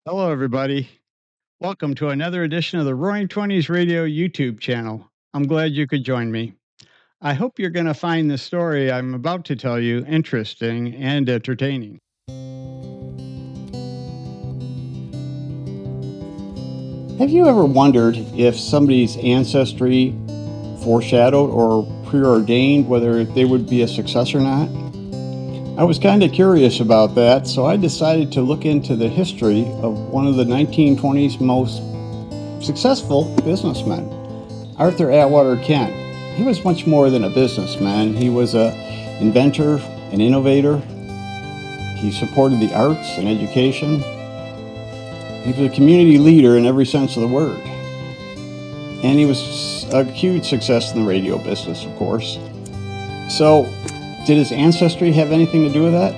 Hello, everybody. Welcome to another edition of the Roaring Twenties Radio YouTube channel. I'm glad you could join me. I hope you're going to find the story I'm about to tell you interesting and entertaining. Have you ever wondered if somebody's ancestry foreshadowed or preordained whether they would be a success or not? I was kind of curious about that, so I decided to look into the history of one of the 1920s most successful businessmen, Arthur Atwater Kent. He was much more than a businessman. He was an inventor, an innovator. He supported the arts and education. He was a community leader in every sense of the word. And he was a huge success in the radio business, of course. So, did his ancestry have anything to do with that?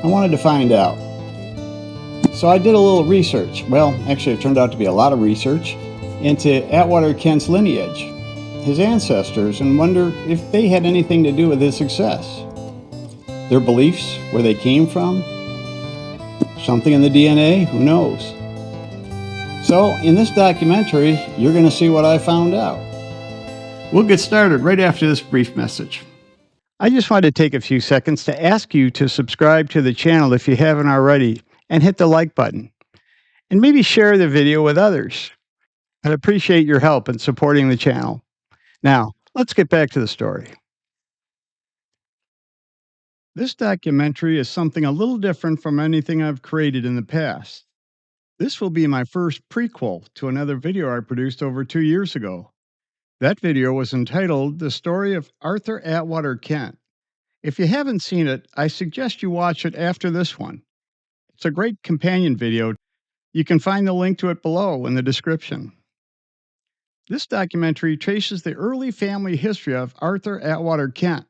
I wanted to find out. So I did a little research. Well, actually, it turned out to be a lot of research into Atwater Kent's lineage, his ancestors, and wonder if they had anything to do with his success. Their beliefs, where they came from, something in the DNA, who knows? So, in this documentary, you're going to see what I found out. We'll get started right after this brief message. I just wanted to take a few seconds to ask you to subscribe to the channel if you haven't already, and hit the like button. And maybe share the video with others. I'd appreciate your help in supporting the channel. Now, let's get back to the story. This documentary is something a little different from anything I've created in the past. This will be my first prequel to another video I produced over 2 years ago. That video was entitled The Story of Arthur Atwater Kent. If you haven't seen it, I suggest you watch it after this one. It's a great companion video. You can find the link to it below in the description. This documentary traces the early family history of Arthur Atwater Kent,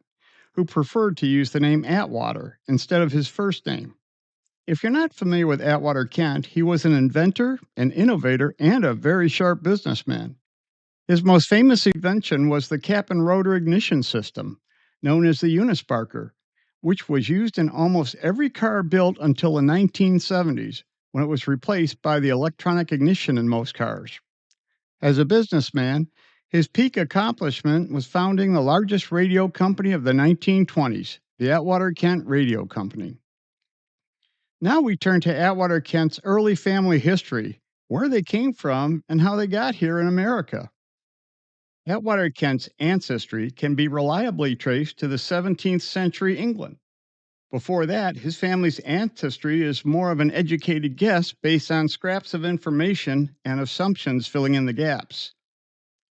who preferred to use the name Atwater instead of his first name. If you're not familiar with Atwater Kent, he was an inventor, an innovator, and a very sharp businessman. His most famous invention was the cap and rotor ignition system, known as the Unisparker, which was used in almost every car built until the 1970s, when it was replaced by the electronic ignition in most cars. As a businessman, his peak accomplishment was founding the largest radio company of the 1920s, the Atwater Kent Radio Company. Now we turn to Atwater Kent's early family history, where they came from, and how they got here in America. Atwater Kent's ancestry can be reliably traced to the 17th century England. Before that, his family's ancestry is more of an educated guess based on scraps of information and assumptions filling in the gaps.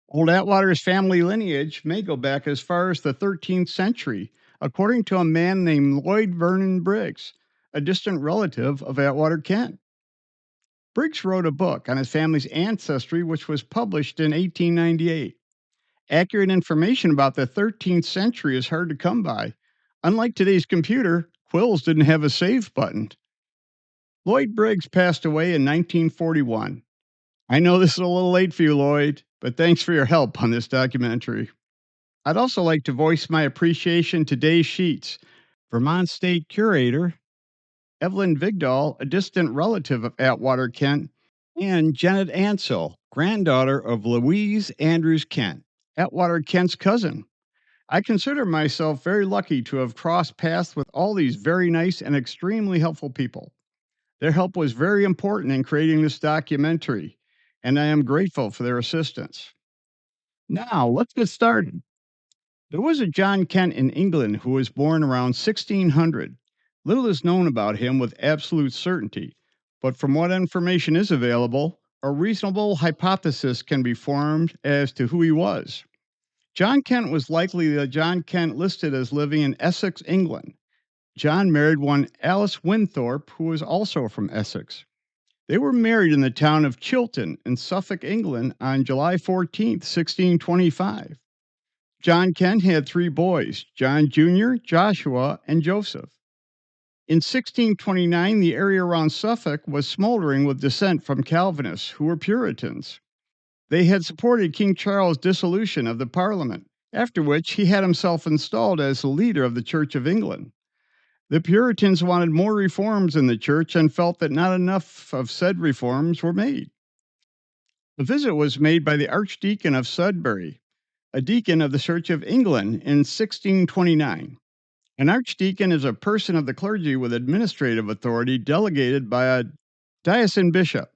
Old Atwater's family lineage may go back as far as the 13th century, according to a man named Lloyd Vernon Briggs, a distant relative of Atwater Kent. Briggs wrote a book on his family's ancestry, which was published in 1898. Accurate information about the 13th century is hard to come by. Unlike today's computer, quills didn't have a save button. Lloyd Briggs passed away in 1941. I know this is a little late for you, Lloyd, but thanks for your help on this documentary. I'd also like to voice my appreciation to Dave Sheets, Vermont State Curator, Evelyn Vigdal, a distant relative of Atwater Kent, and Janet Ansell, granddaughter of Louise Andrews Kent, Atwater Kent's cousin. I consider myself very lucky to have crossed paths with all these very nice and extremely helpful people. Their help was very important in creating this documentary, and I am grateful for their assistance. Now, let's get started. There was a John Kent in England who was born around 1600. Little is known about him with absolute certainty, but from what information is available, a reasonable hypothesis can be formed as to who he was. John Kent was likely the John Kent listed as living in Essex, England. John married one Alice Winthorpe, who was also from Essex. They were married in the town of Chilton in Suffolk, England on July 14, 1625. John Kent had 3 boys, John Jr., Joshua, and Joseph. In 1629, the area around Suffolk was smoldering with dissent from Calvinists, who were Puritans. They had supported King Charles' dissolution of the Parliament, after which he had himself installed as the leader of the Church of England. The Puritans wanted more reforms in the church and felt that not enough of said reforms were made. The visit was made by the Archdeacon of Sudbury, a deacon of the Church of England in 1629. An archdeacon is a person of the clergy with administrative authority delegated by a diocesan bishop,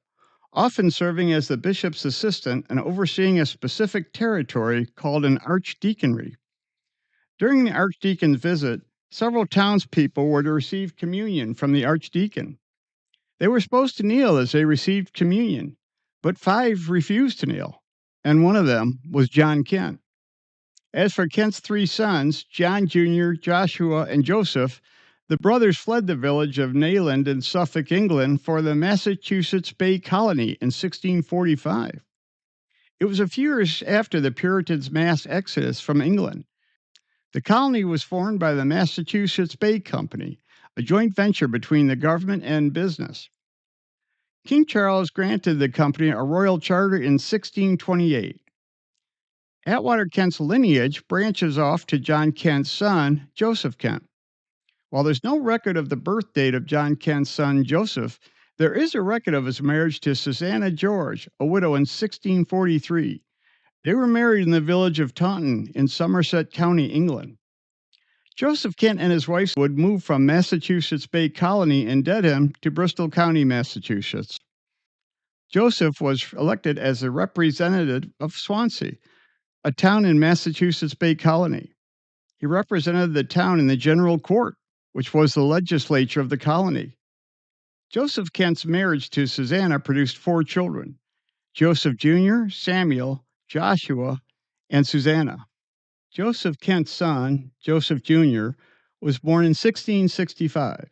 often serving as the bishop's assistant and overseeing a specific territory called an archdeaconry. During the archdeacon's visit, several townspeople were to receive communion from the archdeacon. They were supposed to kneel as they received communion, but 5 refused to kneel, and one of them was John Kent. As for Kent's 3 sons, John Jr., Joshua, and Joseph, the brothers fled the village of Nayland in Suffolk, England, for the Massachusetts Bay Colony in 1645. It was a few years after the Puritans' mass exodus from England. The colony was formed by the Massachusetts Bay Company, a joint venture between the government and business. King Charles granted the company a royal charter in 1628. Atwater Kent's lineage branches off to John Kent's son, Joseph Kent. While there's no record of the birth date of John Kent's son, Joseph, there is a record of his marriage to Susanna George, a widow, in 1643. They were married in the village of Taunton in Somerset County, England. Joseph Kent and his wife would move from Massachusetts Bay Colony in Dedham to Bristol County, Massachusetts. Joseph was elected as a representative of Swansea, a town in Massachusetts Bay Colony. He represented the town in the General Court, which was the legislature of the colony. Joseph Kent's marriage to Susanna produced 4 children: Joseph Jr., Samuel, Joshua, and Susanna. Joseph Kent's son, Joseph Jr., was born in 1665.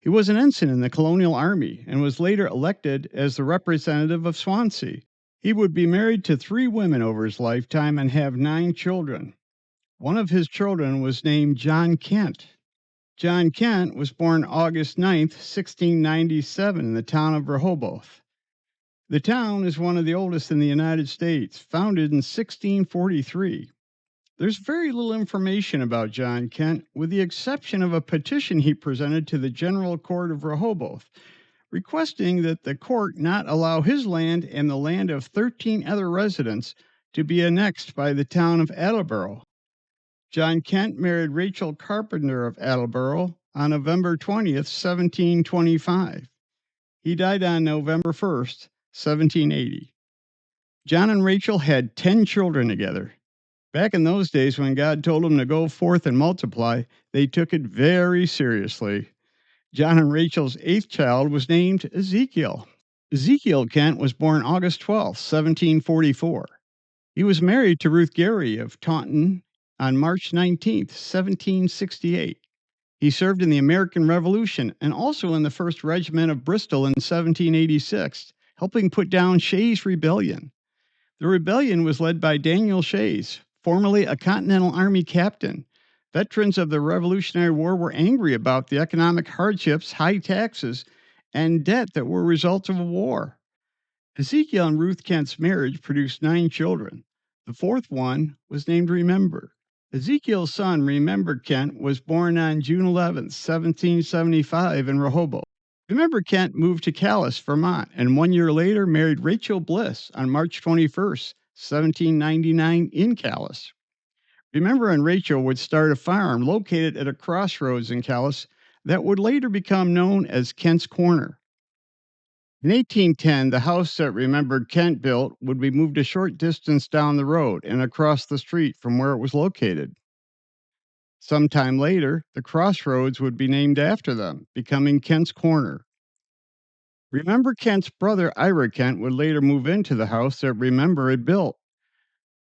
He was an ensign in the colonial army and was later elected as the representative of Swansea. He would be married to 3 women over his lifetime and have 9 children. One of his children was named John Kent. John Kent was born August 9th, 1697, in the town of Rehoboth. The town is one of the oldest in the United States, founded in 1643. There's very little information about John Kent, with the exception of a petition he presented to the General Court of Rehoboth, requesting that the court not allow his land and the land of 13 other residents to be annexed by the town of Attleboro. John Kent married Rachel Carpenter of Attleboro on November 20th, 1725. He died on November 1st, 1780. John and Rachel had 10 children together. Back in those days, when God told them to go forth and multiply, they took it very seriously. John and Rachel's 8th child was named Ezekiel. Ezekiel Kent was born August 12th, 1744. He was married to Ruth Gary of Taunton on March 19th, 1768. He served in the American Revolution and also in the 1st Regiment of Bristol in 1786, helping put down Shays' Rebellion. The rebellion was led by Daniel Shays, formerly a Continental Army captain. Veterans of the Revolutionary War were angry about the economic hardships, high taxes, and debt that were results of a war. Ezekiel and Ruth Kent's marriage produced 9 children. The 4th one was named Remember. Ezekiel's son, Remember Kent, was born on June 11, 1775, in Rehoboth. Remember Kent moved to Calais, Vermont, and 1 year later married Rachel Bliss on March 21st, 1799, in Calais. Remember and Rachel would start a farm located at a crossroads in Calais that would later become known as Kent's Corner. In 1810, the house that Remember Kent built would be moved a short distance down the road and across the street from where it was located. Sometime later, the crossroads would be named after them, becoming Kent's Corner. Remember Kent's brother, Ira Kent, would later move into the house that Remember had built.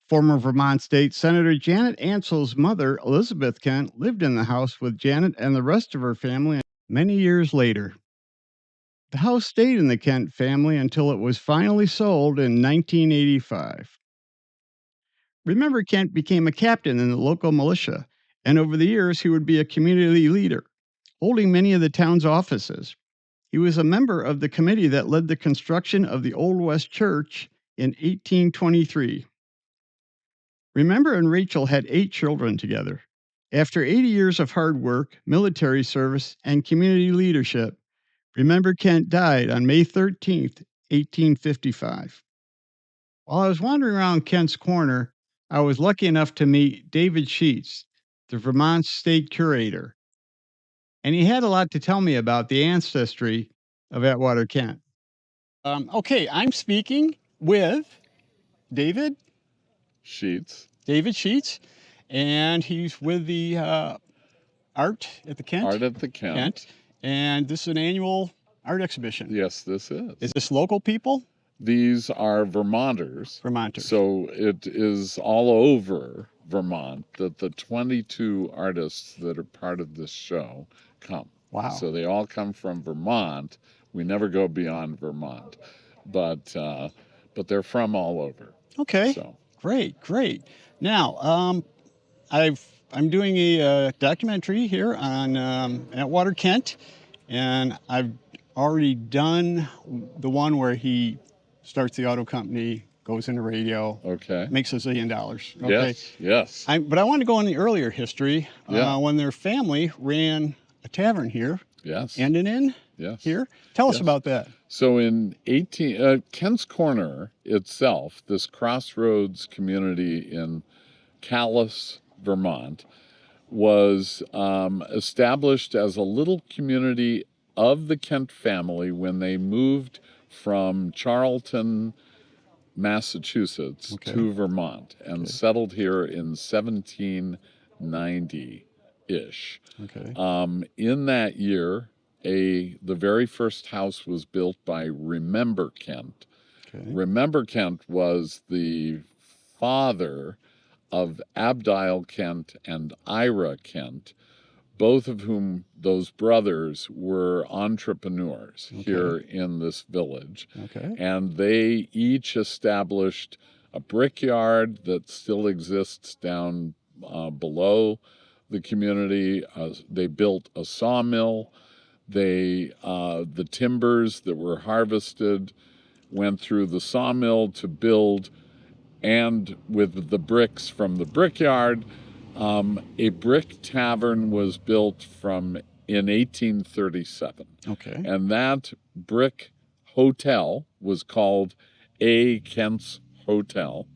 Former Vermont State Senator Janet Ansell's mother, Elizabeth Kent, lived in the house with Janet and the rest of her family many years later. The house stayed in the Kent family until it was finally sold in 1985. Remember Kent became a captain in the local militia, and over the years he would be a community leader, holding many of the town's offices. He was a member of the committee that led the construction of the Old West Church in 1823. Remember and Rachel had 8 children together. After 80 years of hard work, military service, and community leadership, Remember Kent died on May 13th, 1855. While I was wandering around Kent's Corner, I was lucky enough to meet David Sheets, the Vermont state curator, and he had a lot to tell me about the ancestry of Atwater Kent. Okay, I'm speaking with David Sheets. David Sheets, and he's with the Art at the Kent. Art at the Kent. And this is an annual art exhibition. Yes, this is. Is this local people? These are Vermonters. Vermonters. So it is all over Vermont that the 22 artists that are part of this show come. Wow. So they all come from Vermont. We never go beyond Vermont, but they're from all over. Okay. So. Great. Now, I'm doing a documentary here on Atwater Kent, and I've already done the one where he starts the auto company, goes into radio, makes $1 zillion. Okay. Yes. But I want to go in the earlier history when their family ran a tavern here. Yes. And an inn. Yes. Here. Tell us about that. So in Kent's Corner itself, this crossroads community in Calais, Vermont, was established as a little community of the Kent family when they moved from Charlton, Massachusetts to Vermont and settled here in 1790-ish. In that year, the very first house was built by Remember Kent. Remember Kent was the father of Abdiel Kent and Ira Kent, both of whom, those brothers, were entrepreneurs here in this village. And they each established a brickyard that still exists down below the community. They built a sawmill. The timbers that were harvested went through the sawmill to build, and with the bricks from the brickyard, a brick tavern was built in 1837. And that brick hotel was called A. Kent's Hotel.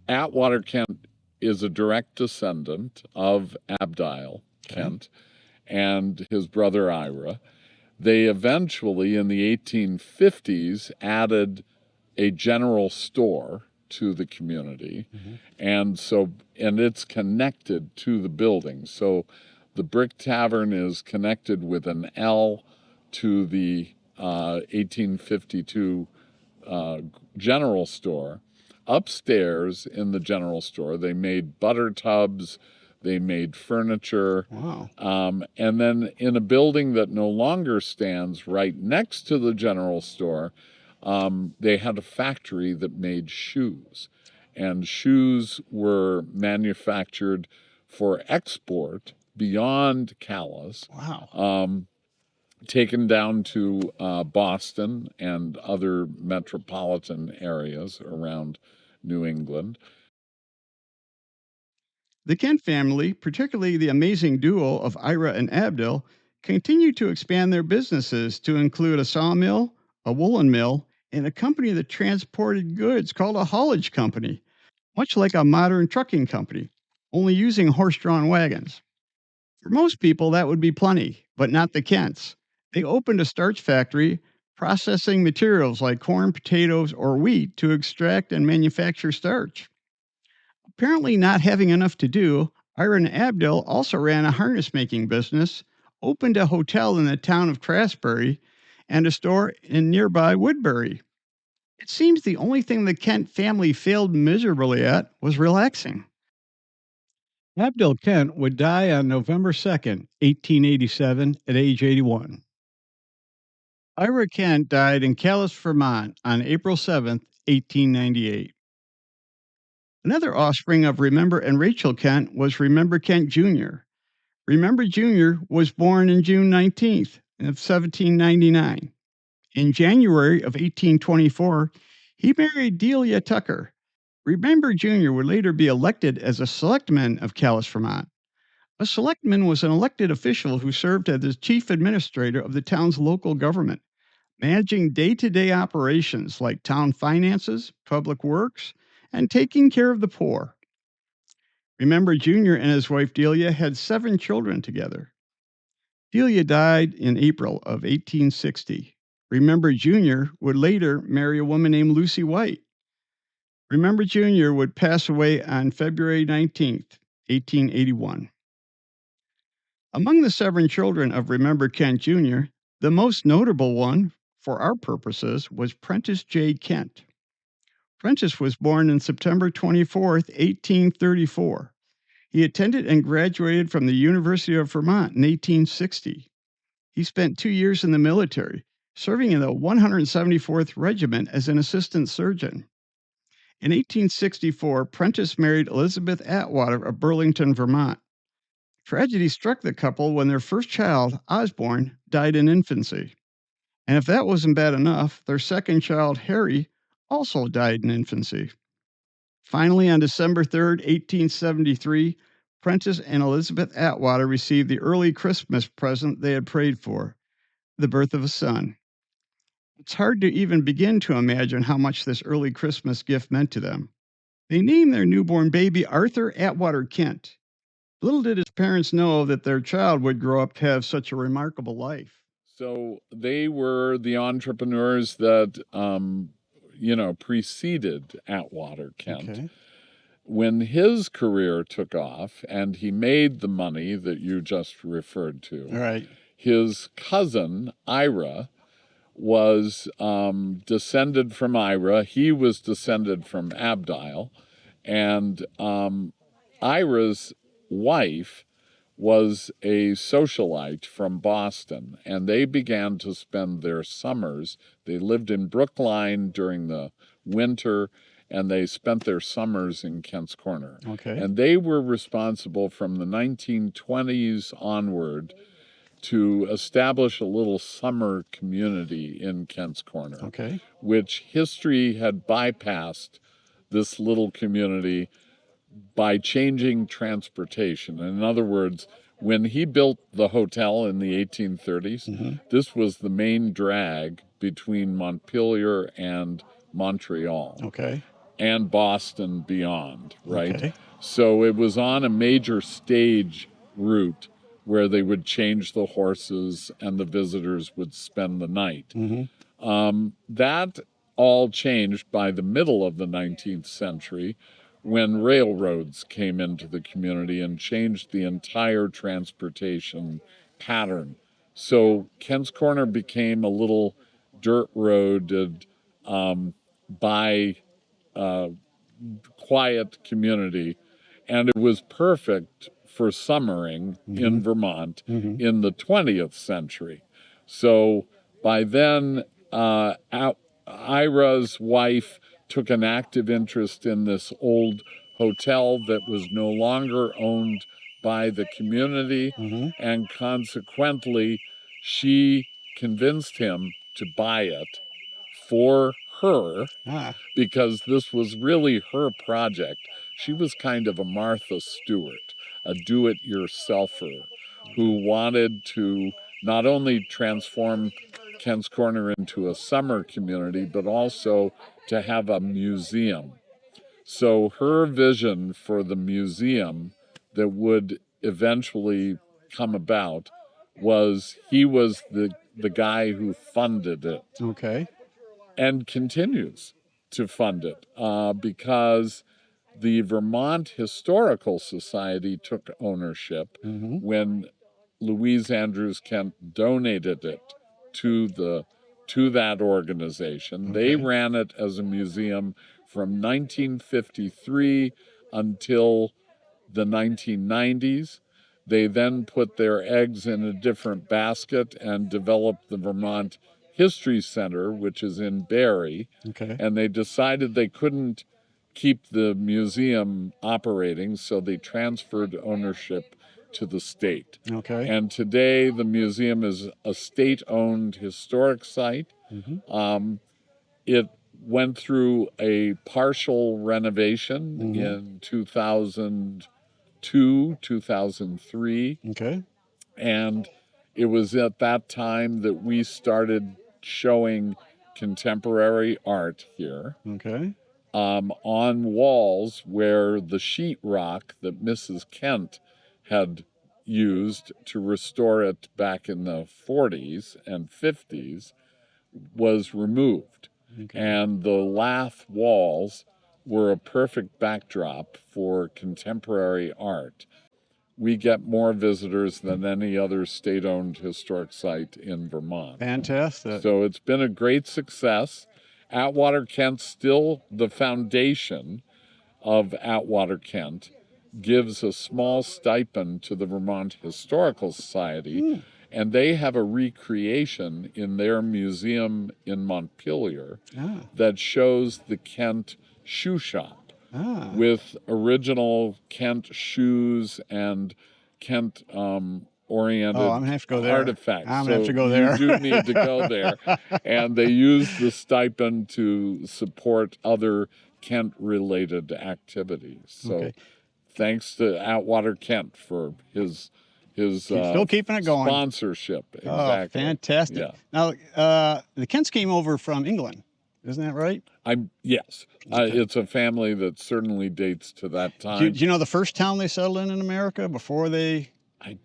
Atwater Kent is a direct descendant of Abdiel Kent and his brother Ira. They eventually, in the 1850s, added a general store to the community, and it's connected to the building. So the Brick Tavern is connected with an L to the 1852 general store. Upstairs in the general store, they made butter tubs, they made furniture. And then in a building that no longer stands right next to the general store, they had a factory that made shoes. And shoes were manufactured for export beyond Calais. Taken down to Boston and other metropolitan areas around New England. The Kent family, particularly the amazing duo of Ira and Abdel, continued to expand their businesses to include a sawmill, a woolen mill, and a company that transported goods called a haulage company, much like a modern trucking company, only using horse-drawn wagons. For most people, that would be plenty, but not the Kents. They opened a starch factory, processing materials like corn, potatoes, or wheat to extract and manufacture starch. Apparently not having enough to do, Ira and Abdel also ran a harness making business, opened a hotel in the town of Craftsbury, and a store in nearby Woodbury. It seems the only thing the Kent family failed miserably at was relaxing. Abdel Kent would die on November 2nd, 1887, at age 81. Ira Kent died in Calais, Vermont on April 7th, 1898. Another offspring of Remember and Rachel Kent was Remember Kent Jr. Remember Jr. was born on June 19th of 1799. In January of 1824, he married Delia Tucker. Remember Jr. would later be elected as a selectman of Calais, Vermont. A selectman was an elected official who served as the chief administrator of the town's local government, managing day to day operations like town finances, public works, and taking care of the poor. Remember Jr. and his wife Delia had 7 children together. Delia died in April of 1860. Remember Jr. would later marry a woman named Lucy White. Remember Jr. would pass away on February 19th, 1881. Among the 7 children of Remember Kent Jr., the most notable one, for our purposes, was Prentice J. Kent. Prentice was born on September 24th, 1834. He attended and graduated from the University of Vermont in 1860. He spent 2 years in the military, serving in the 174th Regiment as an assistant surgeon. In 1864, Prentice married Elizabeth Atwater of Burlington, Vermont. Tragedy struck the couple when their first child, Osborne, died in infancy. And if that wasn't bad enough, their second child, Harry, also died in infancy. Finally, on December 3rd, 1873, Prentice and Elizabeth Atwater received the early Christmas present they had prayed for, the birth of a son. It's hard to even begin to imagine how much this early Christmas gift meant to them. They named their newborn baby Arthur Atwater Kent. Little did his parents know that their child would grow up to have such a remarkable life. So they were the entrepreneurs that, preceded Atwater Kent. Okay. When his career took off and he made the money that you just referred to, right, his cousin, Ira, was descended from Ira. He was descended from Abdiel. And Ira's wife was a socialite from Boston, and they began to spend their summers. They lived in Brookline during the winter, and they spent their summers in Kent's Corner. Okay. And they were responsible from the 1920s onward to establish a little summer community in Kent's Corner, okay, which history had bypassed this little community by changing transportation. In other words, when he built the hotel in the 1830s, this was the main drag between Montpelier and Montreal. Okay. And Boston beyond, right? Okay. So it was on a major stage route where they would change the horses and the visitors would spend the night. That all changed by the middle of the 19th century when railroads came into the community and changed the entire transportation pattern. So Kent's Corner became a little dirt roaded by quiet community, and it was perfect for summering in Vermont in the 20th century. So by then, Ira's wife took an active interest in this old hotel that was no longer owned by the community, and consequently, she convinced him to buy it for her because this was really her project. She was kind of a Martha Stewart, a do-it-yourselfer who wanted to not only transform Kent's Corner into a summer community, but also to have a museum. So her vision for the museum that would eventually come about was he was the guy who funded it. Okay. And continues to fund it because the Vermont Historical Society took ownership when Louise Andrews Kent donated it to that organization. Okay. They ran it as a museum from 1953 until the 1990s. They then put their eggs in a different basket and developed the Vermont History Center, which is in Barrie. Okay. And they decided they couldn't keep the museum operating, so they transferred ownership to the state. Okay. And today the museum is a state-owned historic site. It went through a partial renovation in 2002, 2003. Okay. And it was at that time that we started showing contemporary art here. Okay. On walls where the sheetrock that Mrs. Kent had used to restore it back in the 40s and 50s was removed. Okay. And the lath walls were a perfect backdrop for contemporary art. We get more visitors than any other state-owned historic site in Vermont. Fantastic. So it's been a great success. Atwater Kent, still the foundation of Atwater Kent, gives a small stipend to the Vermont Historical Society, and they have a recreation in their museum in Montpelier that shows the Kent shoe shop with original Kent shoes and Kent oriented I'm gonna have to go there. artifacts. I'm gonna have to go there. You do need to go there. And they use the stipend to support other Kent-related activities. So thanks to Atwater Kent for his still keeping it going. Sponsorship. Exactly. Oh, fantastic. Yeah. Now, the Kents came over from England. Isn't that right? Yes. It's a family that certainly dates to that time. Do you know the first town they settled in America before they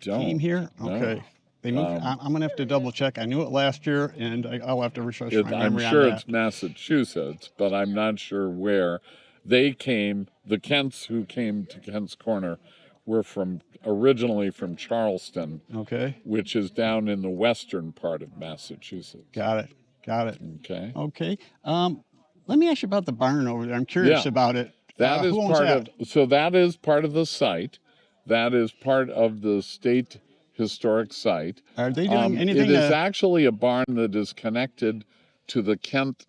came here? No. Okay. They moved. I'm going to have to double check. I knew it last year, and I'll have to refresh my memory on that. I'm sure it's Massachusetts, but I'm not sure where. They came, the Kents who came to Kent's Corner were originally from Charleston, which is down in the western part of Massachusetts. Got it. Okay. Okay. Let me ask you about the barn over there. I'm curious about it. That is that is part of the site. That is part of the state historic site. Are they doing anything? It is actually a barn that is connected to the Kent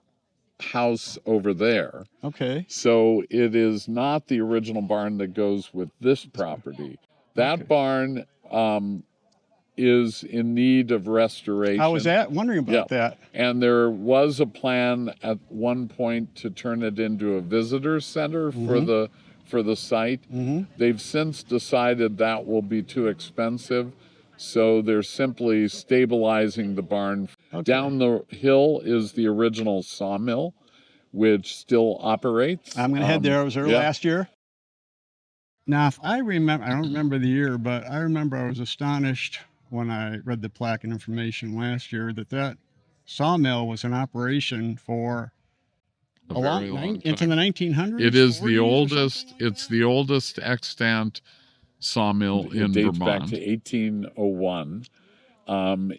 house over there. Okay. So it is not the original barn that goes with this property. That barn is in need of restoration. I was wondering about that. And there was a plan at one point to turn it into a visitor center for the site. They've since decided that will be too expensive, so they're simply stabilizing the barn. Down the hill is the original sawmill, which still operates. I'm going to head there. I was there last year. Now, if I remember, I don't remember the year, but I remember I was astonished when I read the plaque and information last year that sawmill was in operation for a long time, into the 1900s. It is the oldest. It's the oldest extant sawmill in Vermont. It dates back to 1801,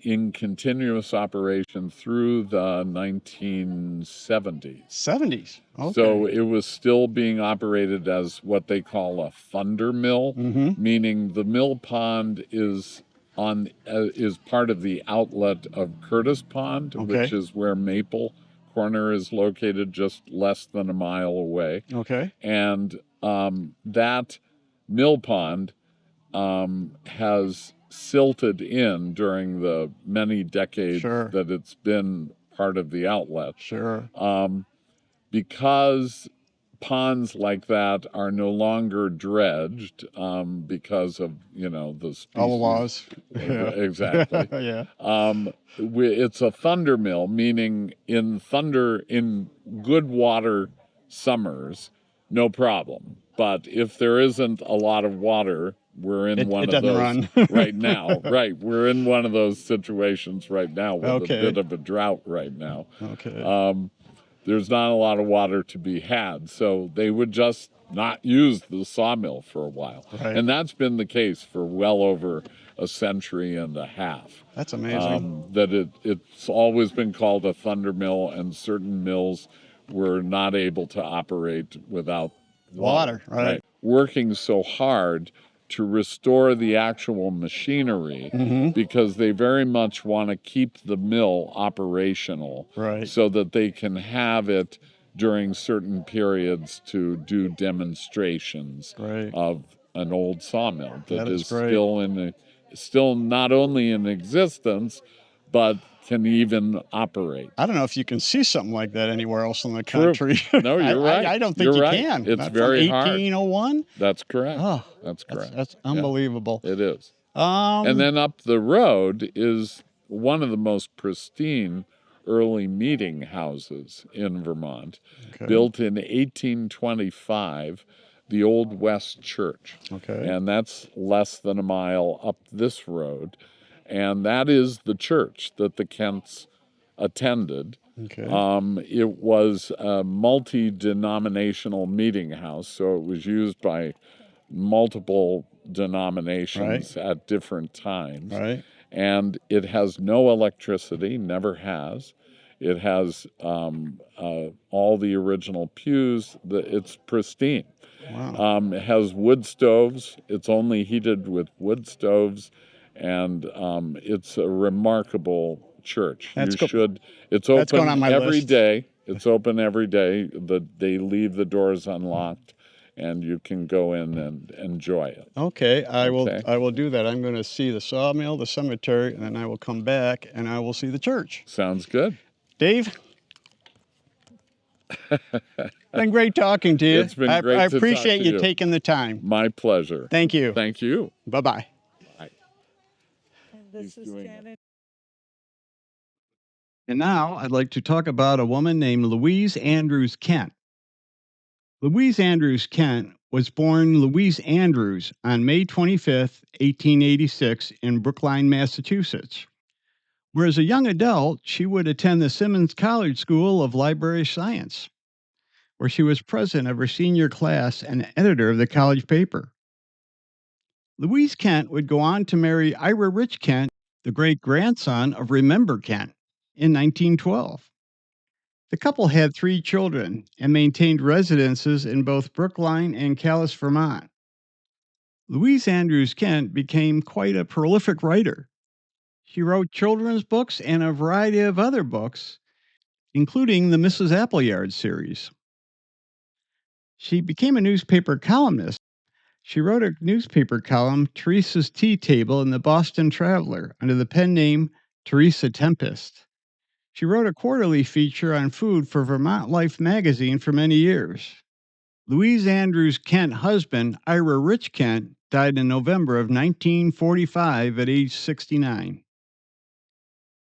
in continuous operation through the 1970s. 70s. Okay. So it was still being operated as what they call a thunder mill, meaning the mill pond is part of the outlet of Curtis Pond, which is where Maple Corner is located, just less than a mile away. Okay. And that mill pond has silted in during the many decades that it's been part of the outlet. Because ponds like that are no longer dredged because of the species. All the laws. Exactly. It's a thunder mill, meaning in good water summers, no problem. But if there isn't a lot of water, we're in one of those right now. We're in one of those situations right now with a bit of a drought right now. There's not a lot of water to be had, so they would just not use the sawmill for a while. And that's been the case for well over a century and a half. That's amazing. That it's always been called a thunder mill, and certain mills were not able to operate without water. Working so hard to restore the actual machinery because they very much want to keep the mill operational so that they can have it during certain periods to do demonstrations of an old sawmill that is great. still not only in existence, but can even operate. I don't know if you can see something like that anywhere else in the True. country. No, you're right. I don't think You're you right. can. It's That's very from hard. 1801. That's correct. Oh, That's correct. That's Yeah, unbelievable. it is. And then up the road is one of the most pristine early meeting houses in Vermont, built in 1825, the Old West Church. Okay. And that's less than a mile up this road. And that is the church that the Kents attended. Okay. It was a multi-denominational meeting house, so it was used by multiple denominations at different times. Right. And it has no electricity, never has. It has all the original pews. It's pristine. Wow. It has wood stoves. It's only heated with wood stoves, and it's a remarkable church. It's open every day. It's open every day. They leave the doors unlocked, and you can go in and enjoy it. Okay, I will do that. I'm going to see the sawmill, the cemetery, and then I will come back and I will see the church. Sounds good. Dave, been great talking to you. It's been great I to appreciate talk to you taking the time. My pleasure. Thank you. Thank you. Bye-bye. Bye. And this is Janet. And now I'd like to talk about a woman named Louise Andrews Kent. Louise Andrews Kent was born Louise Andrews on May 25th, 1886 in Brookline, Massachusetts. Where as a young adult, she would attend the Simmons College School of Library Science, where she was president of her senior class and editor of the college paper. Louise Kent would go on to marry Ira Rich Kent, the great-grandson of Remember Kent, in 1912. The couple had 3 children and maintained residences in both Brookline and Calais, Vermont. Louise Andrews Kent became quite a prolific writer. She wrote children's books and a variety of other books, including the Mrs. Appleyard series. She became a newspaper columnist. She wrote a newspaper column, Teresa's Tea Table, in the Boston Traveler under the pen name Teresa Tempest. She wrote a quarterly feature on food for Vermont Life magazine for many years. Louise Andrews Kent husband, Ira Rich Kent, died in November of 1945 at age 69.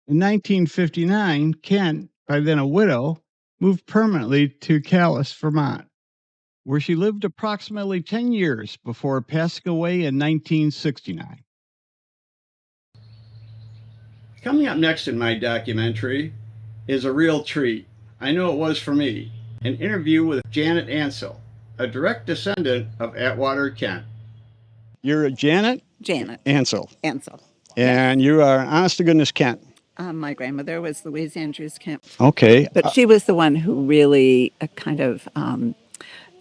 In 1959, Kent, by then a widow, moved permanently to Calais, Vermont, where she lived approximately 10 years before passing away in 1969. Coming up next in my documentary is a real treat. I know it was for me. An interview with Janet Ansell, a direct descendant of Atwater Kent. You're Janet? Janet Ansell. Ansell. And you are honest to goodness Kent. My grandmother was Louise Andrews Kent. Okay. But she was the one who really kind of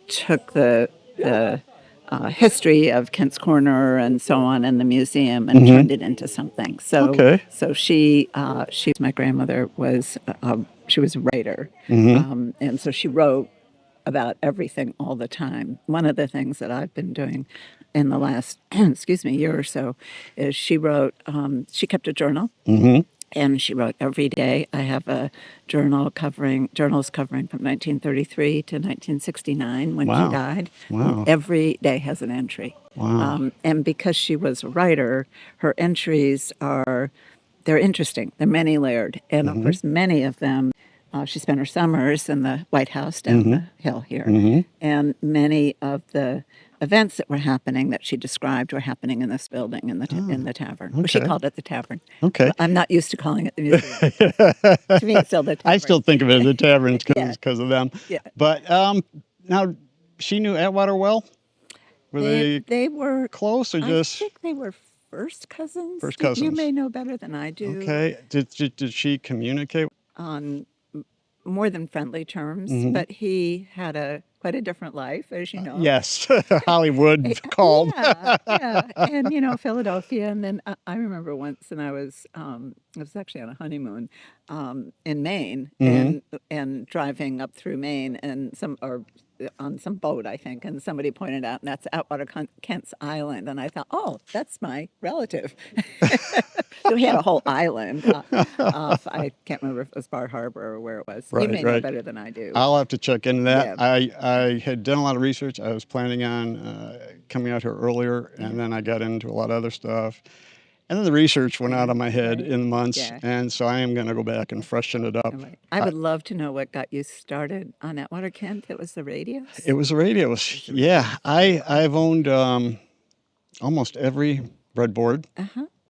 took the history of Kent's Corner and so on in the museum and turned it into something. So, so she's my grandmother was she was a writer, and so she wrote about everything all the time. One of the things that I've been doing in the last year or so is she wrote. She kept a journal. And she wrote every day. I have a journals covering from 1933 to 1969 when she died. Wow. Every day has an entry. Wow. And because she was a writer, her entries they're interesting. They're many layered. And of course, many of them, she spent her summers in the White House down the hill here. And many of the events that were happening that she described were happening in this building in the tavern. Well, she called it the tavern. Okay. I'm not used to calling it the museum. To me, it's still the tavern. I still think of it as the tavern because of them. Yeah. But now, she knew Atwater well? They were close or just? I think they were first cousins. First cousins. You may know better than I do. Okay. Did she communicate? On more than friendly terms, but he had quite a different life, as you know. Yes, Hollywood called. Yeah, and Philadelphia. And then I remember once, and I was actually on a honeymoon in Maine, and driving up through Maine, and on some boat, I think, and somebody pointed out, and that's Atwater Kent's Island, and I thought, oh, that's my relative. So he had a whole island off. I can't remember if it was Bar Harbor or where it was. You may know better than I do. I'll have to check into that. Yeah. I had done a lot of research. I was planning on coming out here earlier, and then I got into a lot of other stuff. And then the research went out of my head in months, and so I am going to go back and freshen it up. Right. I would love to know what got you started on Atwater Kent. It was the radios? It was the radios. Yeah, I've owned almost every breadboard.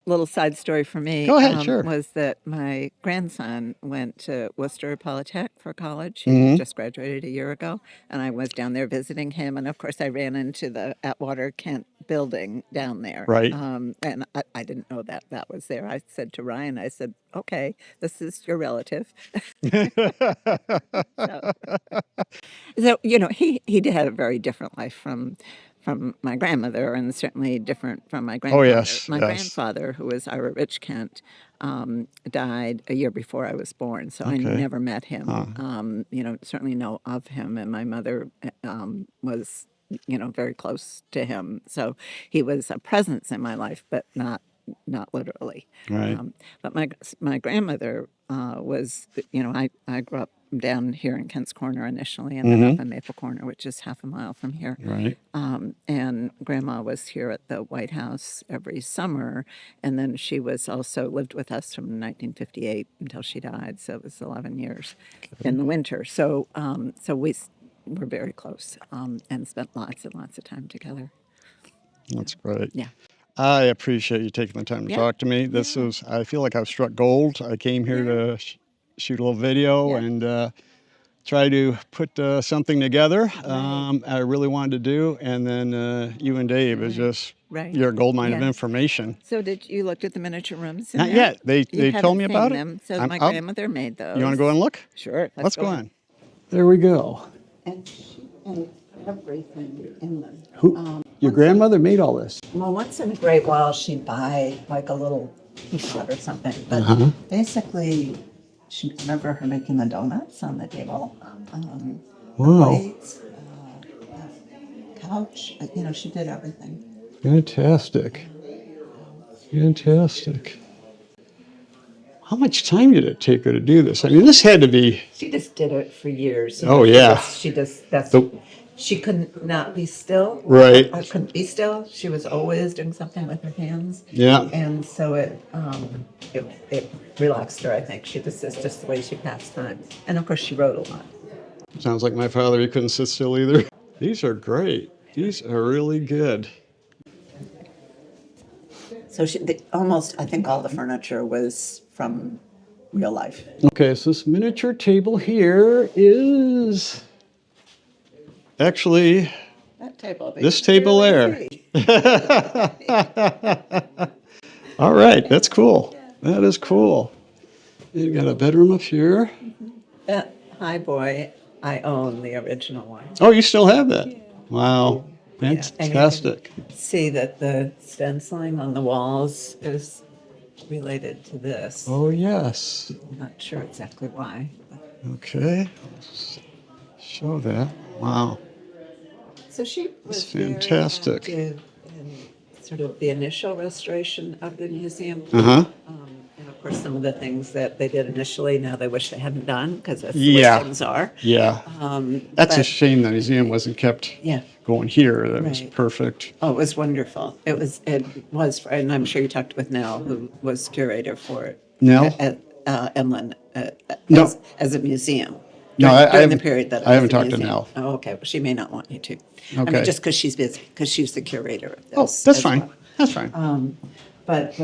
Little side story for me. Go ahead, sure. Was that my grandson went to Worcester Polytech for college. He just graduated a year ago, and I was down there visiting him. And of course, I ran into the Atwater Kent building down there. Right. And I didn't know that was there. I said to Ryan, I said, okay, this is your relative. So he did have a very different life from my grandmother, and certainly different from my grandfather. Oh, yes. My grandfather, who was Ira Rich Kent, died a year before I was born, so I never met him. Certainly know of him, and my mother was, very close to him. So he was a presence in my life, but not literally. Right. But my grandmother was, I grew up down here in Kent's Corner initially, and then up in Maple Corner, which is half a mile from here. Right. And Grandma was here at the White House every summer, and then she was also lived with us from 1958 until she died. So it was 11 years in the winter. So we were very close and spent lots and lots of time together. That's great. Yeah. I appreciate you taking the time to talk to me. I feel like I've struck gold. I came here to shoot a little video and try to put something together I really wanted to do. And then you and Dave is just your gold mine of information. So did you looked at the miniature rooms? Not yet. They told me about them, it. So my grandmother made those. You want to go and look? Sure. Let's go on. There we go. And everything in them. Your grandmother made all this? Well, once in a great while, she'd buy like a little teapot or something. But basically, I remember her making the donuts on the table. Wow. Plates, couch. She did everything. Fantastic. Fantastic. How much time did it take her to do this? I mean, this had to be... She just did it for years. She couldn't not be still. Right. I couldn't be still. She was always doing something with her hands. Yeah. And so it relaxed her, I think. It's just the way she passed time. And of course, she wrote a lot. Sounds like my father. He couldn't sit still either. These are great. These are really good. So I think all the furniture was from real life. Okay, so this miniature table here is actually that table. This table there. All right, that's cool. That is cool. You got a bedroom up here. That high boy, I own the original one. Oh, you still have that? Yeah. Wow. Fantastic. See that the stenciling on the walls is related to this. Oh, yes. I'm not sure exactly why. Okay. Show that. Wow. So she was fantastic. Very active in sort of the initial restoration of the museum. And of course, some of the things that they did initially, now they wish they hadn't done, because that's the way things are. Yeah. That's a shame the museum wasn't kept going here. That was perfect. Oh, it was wonderful. It was, and I'm sure you talked with Nell, who was curator for it. Nell? At Emlyn, No. as a museum. No, During the period that I haven't was a talked to museum. Nell. Oh, okay. Well, she may not want you to. Okay. I mean, just because she's busy, because she's the curator of this. Oh, that's as fine. well. That's fine. But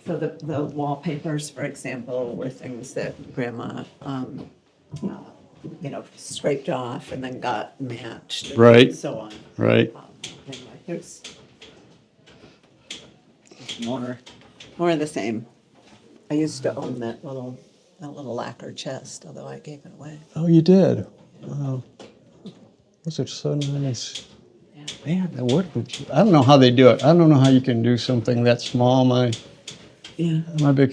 so the wallpapers, for example, were things that Grandma, scraped off and then got matched, and so on. Right. Anyway, here's more of the same. I used to own that little lacquer chest, although I gave it away. Oh, you did? Wow. Those are so nice. Man, I don't know how they do it. I don't know how you can do something that small. My Yeah.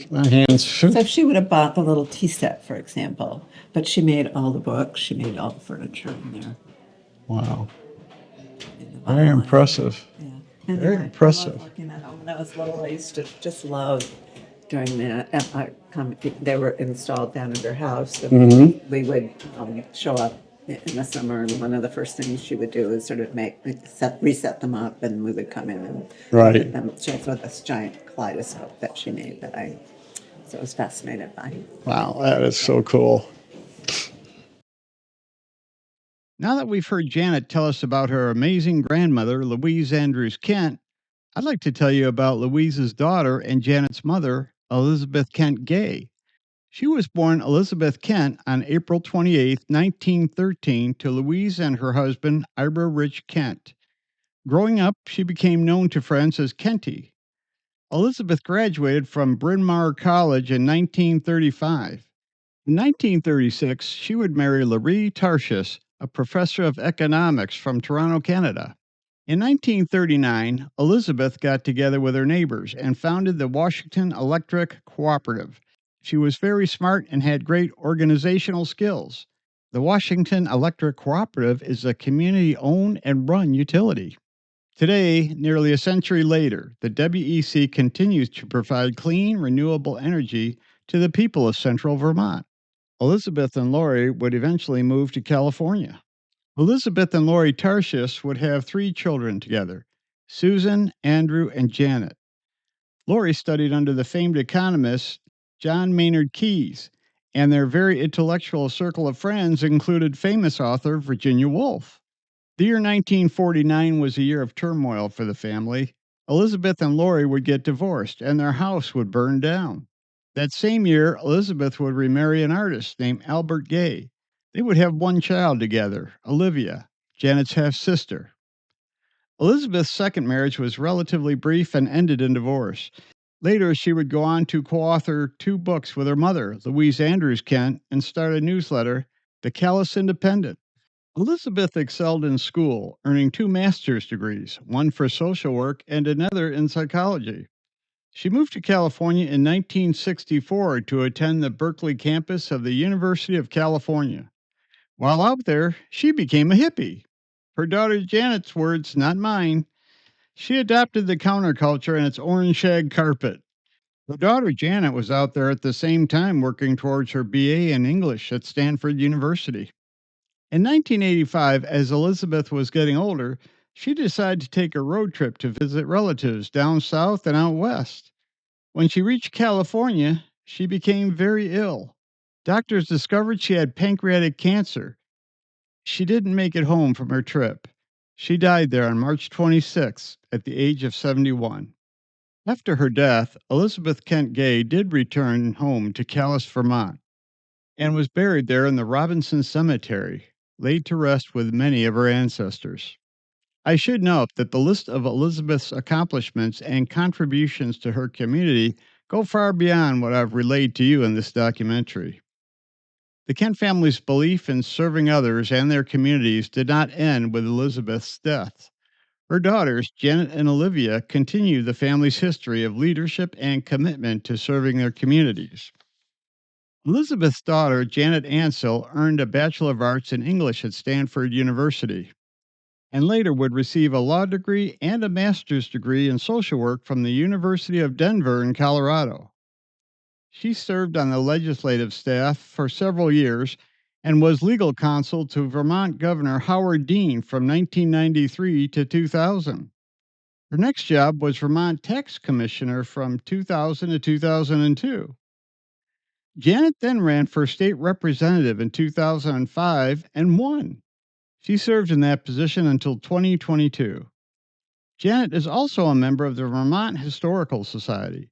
My hands. So she would have bought the little tea set, for example, but she made all the books, she made all the furniture in there. Wow. Very Very impressive. Yeah. Very impressive. I love looking at them when I was little. I used to just love doing that. They were installed down at her house. And we would show up in the summer, and one of the first things she would do is sort of reset them up, and we would come in and look at them. She has this giant kaleidoscope that she made that I was fascinated by. Wow, that is so cool. Now that we've heard Janet tell us about her amazing grandmother, Louise Andrews Kent, I'd like to tell you about Louise's daughter and Janet's mother, Elizabeth Kent Gay. She was born Elizabeth Kent on April 28, 1913, to Louise and her husband, Ira Rich Kent. Growing up, she became known to friends as Kenty. Elizabeth graduated from Bryn Mawr College in 1935. In 1936, she would marry Larry Tarshis, a professor of economics from Toronto, Canada. In 1939, Elizabeth got together with her neighbors and founded the Washington Electric Cooperative. She was very smart and had great organizational skills. The Washington Electric Cooperative is a community owned and run utility. Today, nearly a century later, the WEC continues to provide clean, renewable energy to the people of central Vermont. Elizabeth and Laurie would eventually move to California. Elizabeth and Laurie Tarshis would have 3 children together: Susan, Andrew, and Janet. Laurie studied under the famed economist John Maynard Keyes, and their very intellectual circle of friends included famous author Virginia Woolf. The year 1949 was a year of turmoil for the family. Elizabeth and Laurie would get divorced, and their house would burn down. That same year, Elizabeth would remarry an artist named Albert Gay. They would have 1 child together, Olivia, Janet's half sister. Elizabeth's second marriage was relatively brief and ended in divorce. Later, she would go on to co author 2 books with her mother, Louise Andrews Kent, and start a newsletter, The Callous Independent. Elizabeth excelled in school, earning 2 master's degrees, one for social work and another in psychology. She moved to California in 1964 to attend the Berkeley campus of the University of California. While out there, she became a hippie. Her daughter Janet's words, not mine. She adopted the counterculture and its orange shag carpet. Her daughter Janet was out there at the same time working towards her BA in English at Stanford University. In 1985, as Elizabeth was getting older, she decided to take a road trip to visit relatives down south and out west. When she reached California, she became very ill. Doctors discovered she had pancreatic cancer. She didn't make it home from her trip. She died there on March 26th at the age of 71. After her death, Elizabeth Kent Gay did return home to Calais, Vermont, and was buried there in the Robinson Cemetery, laid to rest with many of her ancestors. I should note that the list of Elizabeth's accomplishments and contributions to her community go far beyond what I've relayed to you in this documentary. The Kent family's belief in serving others and their communities did not end with Elizabeth's death. Her daughters, Janet and Olivia, continue the family's history of leadership and commitment to serving their communities. Elizabeth's daughter, Janet Ansell, earned a Bachelor of Arts in English at Stanford University, and later would receive a law degree and a master's degree in social work from the University of Denver in Colorado. She served on the legislative staff for several years and was legal counsel to Vermont Governor Howard Dean from 1993 to 2000. Her next job was Vermont Tax Commissioner from 2000 to 2002. Janet then ran for state representative in 2005 and won. She served in that position until 2022. Janet is also a member of the Vermont Historical Society.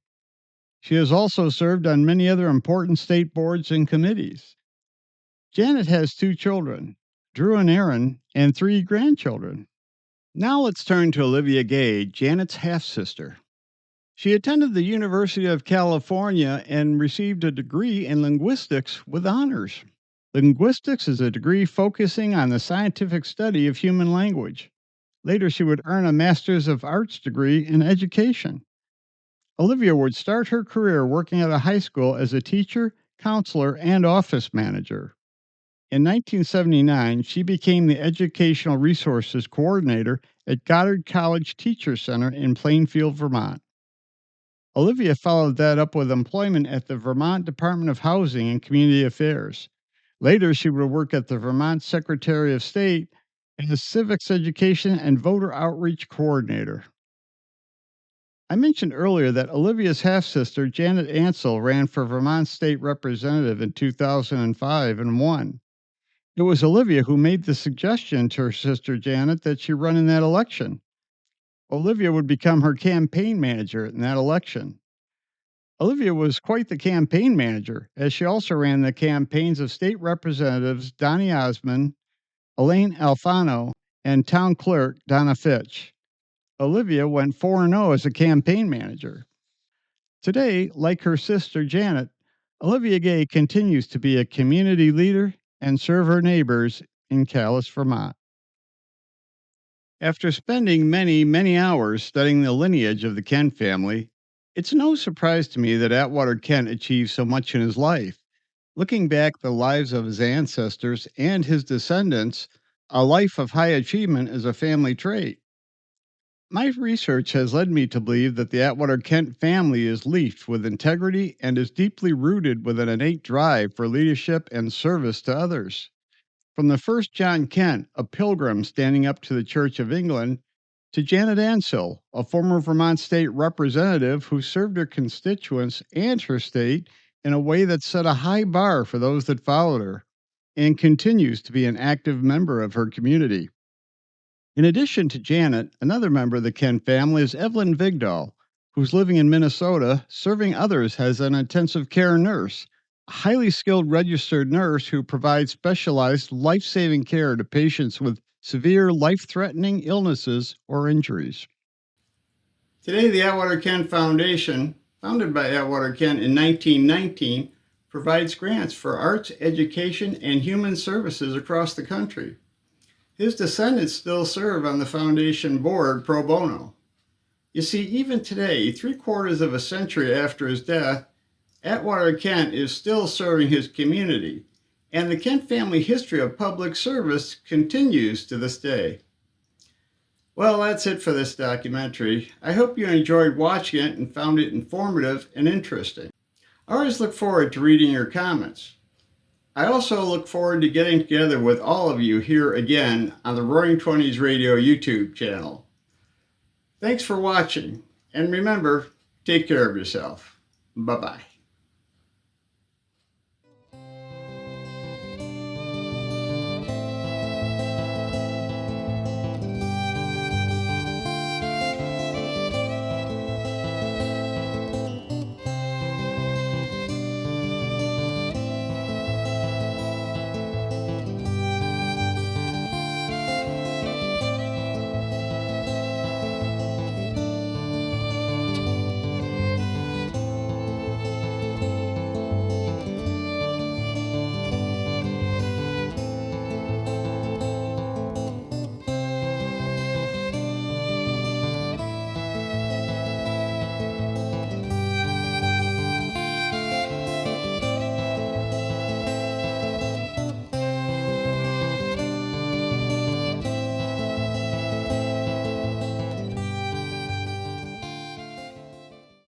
She has also served on many other important state boards and committees. Janet has 2 children, Drew and Aaron, and 3 grandchildren. Now let's turn to Olivia Gay, Janet's half sister. She attended the University of California and received a degree in linguistics with honors. Linguistics is a degree focusing on the scientific study of human language. Later, she would earn a Master's of Arts degree in education. Olivia would start her career working at a high school as a teacher, counselor, and office manager. In 1979, she became the Educational Resources Coordinator at Goddard College Teacher Center in Plainfield, Vermont. Olivia followed that up with employment at the Vermont Department of Housing and Community Affairs. Later, she would work at the Vermont Secretary of State as Civics Education and Voter Outreach Coordinator. I mentioned earlier that Olivia's half sister, Janet Ansell, ran for Vermont State Representative in 2005 and won. It was Olivia who made the suggestion to her sister Janet that she run in that election. Olivia would become her campaign manager in that election. Olivia was quite the campaign manager, as she also ran the campaigns of state representatives Donny Osmond, Elaine Alfano, and town clerk Donna Fitch. Olivia went 4-0 as a campaign manager. Today, like her sister Janet, Olivia Gay continues to be a community leader and serve her neighbors in Calais, Vermont. After spending many hours studying the lineage of the Kent family, it's no surprise to me that Atwater Kent achieved so much in his life. Looking back at the lives of his ancestors and his descendants, a life of high achievement is a family trait. My research has led me to believe that the Atwater Kent family is leafed with integrity and is deeply rooted with an innate drive for leadership and service to others. From the first John Kent, a pilgrim standing up to the Church of England, to Janet Ansell, a former Vermont state representative who served her constituents and her state in a way that set a high bar for those that followed her, and continues to be an active member of her community. In addition to Janet, another member of the Kent family is Evelyn Vigdal, who's living in Minnesota, serving others as an intensive care nurse, a highly skilled registered nurse who provides specialized life saving care to patients with severe life threatening illnesses or injuries. Today, the Atwater Kent Foundation, founded by Atwater Kent in 1919, provides grants for arts, education, and human services across the country. His descendants still serve on the foundation board pro bono. You see, even today, 3/4 of a century after his death, Atwater Kent is still serving his community, and the Kent family history of public service continues to this day. Well, that's it for this documentary. I hope you enjoyed watching it and found it informative and interesting. I always look forward to reading your comments. I also look forward to getting together with all of you here again on the Roaring Twenties Radio YouTube channel. Thanks for watching, and remember, take care of yourself. Bye-bye.